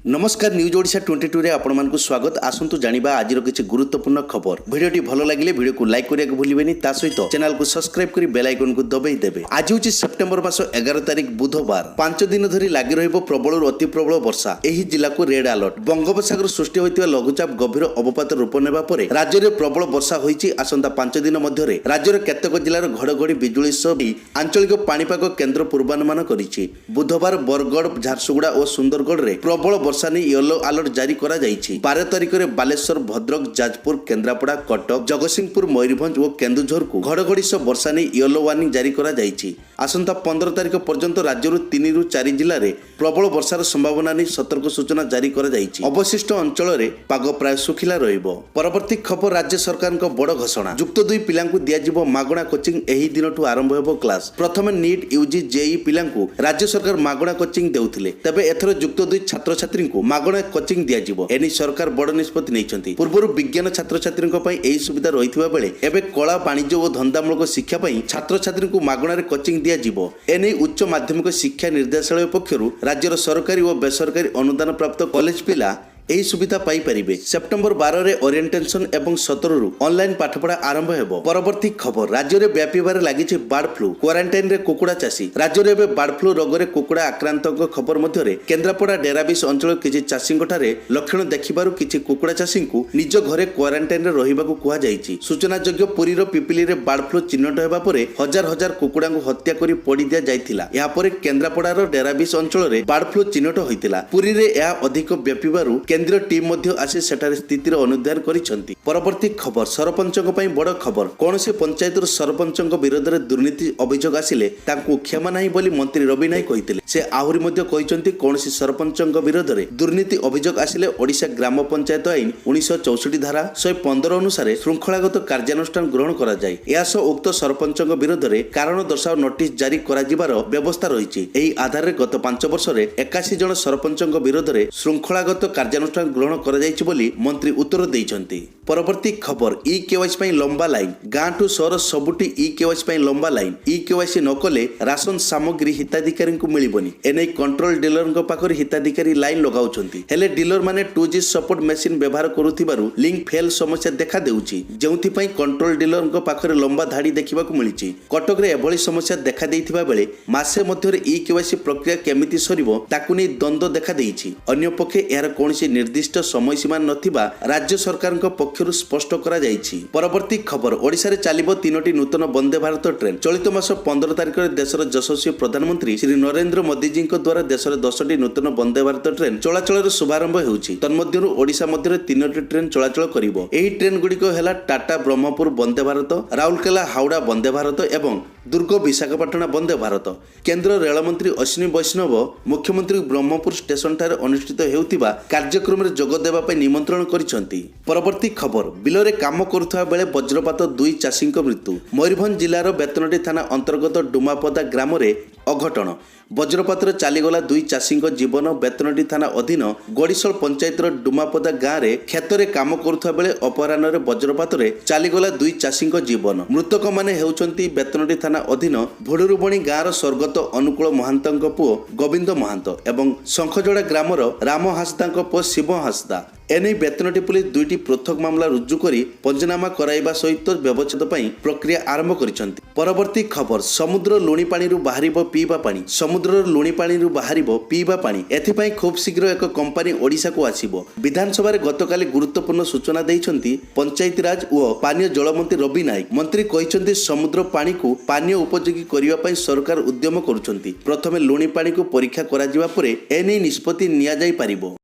नमस्कार न्यूज ओडिशा 22 रे आपण मानकु स्वागत। आसंतु जानिबा आज किछि गुरुत्वपूर्ण खबर। वीडियोटी भलो लागिले वीडियो को लाइक करिया भूलिबेनी, ता सहित चैनल को सब्सक्राइब करी बेल आइकन को दबाई देबे। आज होछि सेप्टेम्बर मास 11 तारिख बुधवार। 5 दिन धरि लागि रहइबो प्रबल अति प्रबल वर्षा। एही जिला को रेड अलर्ट। बंगोपसागर सृष्टि होइतिबा लघुचाप गभीर अवपात रूप नेबा परे राज्य रे प्रबल वर्षा होइछि। आसंता 5 दिन मध्ये राज्यर केतेक जिल्लार घड़घड़ी बिजुली सहि आंचलिक पाणीपाग केन्द्र पूर्वानुमान करिछि। बुधवार बरगड़, झारसुगुड़ा और सुंदरगढ़ रे प्रबल वर्षा ने येलो अलर्ट जारी करा जाइछि। 12 तारिख रे बालेश्वर, भद्रक, जाजपुर, केन्द्रापड़ा, कटक, जगतसिंहपुर, मयूरभंज और केन्दुझर को घड़घड़ी सह वर्षा ने येलो वार्निंग जारी करा जाइछि। आसंता 15 तारिख पर्यंत राज्यर 3 ରୁ 4 जिल्ला रे प्रबल वर्षार संभावना नै सतर्क सूचना जारी करा जाइछि। अवशिष्ट अंचल रे पाग प्राय सुखिला रहिबो। परवर्ती खबर, राज्य सरकार को बड़ घोषणा। युक्त 2 पिलांकु दियाजिबो मागणा कोचिंग। एही दिनठु आरंभ हेबो क्लास। प्रथमे नीट, यूजी, जेई पिलांकु राज्य सरकार मागणा कोचिंग देउथिले। तबे एथरो युक्त 2 छात्र छात्रींकु मागणा कोचिंग दियाजिबो। एनी सरकार बड़ निष्पत्ति नैछंती। पूर्वरु विज्ञान छात्र छात्रींक पई एही सुविधा रहितबा बेले एबे कला, वाणिज्य और धंदामूलक शिक्षा पई छात्र छात्रींकु मागणा रे कोचिंग दियाजिबो। एनी उच्च माध्यमिक शिक्षा निर्देशालय पक्षरु राज्यर सरकारी और बेसरकारी अनुदान प्राप्त कॉलेज पिला एही सुविधा पाई परिबे। सेप्टेम्बर 12 रे ओरिएंटेशन एवं 17 रु ऑनलाइन पाठपढ़ा आरंभ हेबो। परवर्ती खबर, राज्य रे व्यापीबार लागिछि बार्ड फ्लू। क्वारंटाइन रे कुकुड़ा चाषी। राज्य रे एबे बार्ड फ्लू रोग रे कुकुड़ा आक्रांतक खबर मध्य रे केन्द्रापड़ा डेराबिस अंचल किछि चाषी ठारे लक्षण देखिबारु किछि कुकुड़ा चाषी को निज घरे क्वारंटाइन रे रहिबाकू कुहा जाइछि। सूचना योग्य पुरी रो पिपिली रे बार्ड फ्लू चिन्हट हेबा परे हजार हजार कुकुड़ा को हत्या करी पड़ी दिया जाइथिला। या परे केन्द्रापड़ा रो डेराबिस अंचल रे बार्ड फ्लू चिन्हट होइतिला। पुरी रे या अधिक व्यापीबारु केंद्रीय टीम मध्य आसी सेठारे स्थितिर अनुध्यान करिसंती। परवर्ती खबर, सरपंचक पई बड़ खबर। कोनसे पंचायतर सरपंचक विरोध रे दुर्नीति अभियोग आसिले तांकु क्षमा नाही बोली मंत्री रवि नायक कहिथिले। से आहुरी मध्य कहिसंती कोनसे सरपंचक विरोध रे दुर्नीति अभियोग आसिले ओडिशा ग्राम पंचायत आईन 1964 धारा 115 अनुसार श्रृंखलागत कार्यानुष्ठान ग्रहण करा जाय। यास उक्त सरपंचक विरोध रे कारण दर्शाओ नोटिस जारी करा जिबार व्यवस्था रहिछि। एही आधार रे गत 5 वर्ष रे 81 जन सरपंचक विरोध रे श्रृंखलागत कार्यानुष्ठान ग्रहण करा जायछि बोली मंत्री उत्तर दैछंती। परवर्ती खबर, ई केवाईसी पई लंबा लाइन। गां टू शहर सबुठी ई केवाईसी पई लंबा लाइन। ई केवाईसी न कले राशन सामग्री हिताधिकारी को मिलिबनी। एनै कंट्रोल डीलर को पाखर हिताधिकारी लाइन लगाउछंती। हेले डीलर माने 2G सपोर्ट मशीन व्यवहार करूथिबारु लिंक फेल समस्या देखा देउछि, जेउथि पई कंट्रोल डीलर को पाखर लंबा धाड़ी देखिबा को मिलिछि। कटक रे एभली समस्या देखा देइथिबा बेले मासे मध्यरे ई केवाईसी प्रक्रिया केमिति सरिबो ताकु नै द्वंद्व देखा देइछि। अन्य पक्षे एहार कोनोसी निर्दिष्ट समय सीमा नथिबा राज्य सरकार पक्षरु स्पष्ट करा जाइछि। परवर्ती खबर, ओडिशा रे चालिबो 3टी नूतन वंदे भारत ट्रेन। चलित मास 15 तारिख रे देशर यशस्वी प्रधानमंत्री श्री नरेंद्र मोदी जी द्वारा देशर 10टी नूतन वंदे भारत ट्रेन चलाचल शुभारंभ हेउछि। तन्मध्यरु ओडिशा मध्य 3टी ट्रेन चलाचल करिवो। एही ट्रेन गुड़िक हेला टाटा ब्रह्मपुर वंदे भारत, राउरकेला हावड़ा वंदे भारत एवं दुर्ग विशाखापट्टनम वंदे भारत। केंद्र रेल मंत्री अश्विनी वैष्णव मुख्यमंत्री ब्रह्मपुर स्टेशन ठारे अनुष्ठित हेउतिबा कार्यक्रम रे जोग देबा पई निमंत्रण करिसंती। परवर्ती खबर, बिलरे काम करुथबा बेले वज्रपात 2 चाषीक मृत्यु। मयूरभंज जिलार बेतनटी थाना अंतर्गत डुमापदा ग्राम रे अघटन। वज्रपात चलीगला 2 चाषीक जीवन। बेतनटी थाना अधीन गड़ीशल पंचायतर डुमापदा गाँव रे खेतरे काम करुथबा बेले अपराह्न रे वज्रपात चलीगला 2 चाषीक जीवन। मृतक माने हेउचंती बेतनटी थाना अधीन भोडुरुबणी गाँव सर्गत अनुकूल महांतक पुओ गोविंद महांत एवं शंखजड़ा ग्रामर राम हासदाक पुओ शिव हासदा। एने बेतनटी पुलिस 2टी पृथक मामला रुजु करी पंचनामा कराइबा सहित व्यवच्छेद पई प्रक्रिया आरंभ करिसंती। परवर्ती खबर, समुद्र लुणी पानी रु बाहरिबो पीबा पानी। समुद्र लुणी पानी रु बाहरिबो पीबा पानी। एथि पई खूब शीघ्र एक कंपनी ओडिशा को आसीबो। विधानसभा रे गतकाली गुरुत्वपूर्ण सूचना दैछंती पंचायती राज और पानीय जल मंत्री रवि नायक। मंत्री कहिसंती समुद्र पानी को पानीय उपयोगी करिबा पई सरकार उद्यम करूछंती। प्रथमे लुणी पानी को परीक्षा करा जिबा परे एने निष्पत्ति निया जाई पारिबो।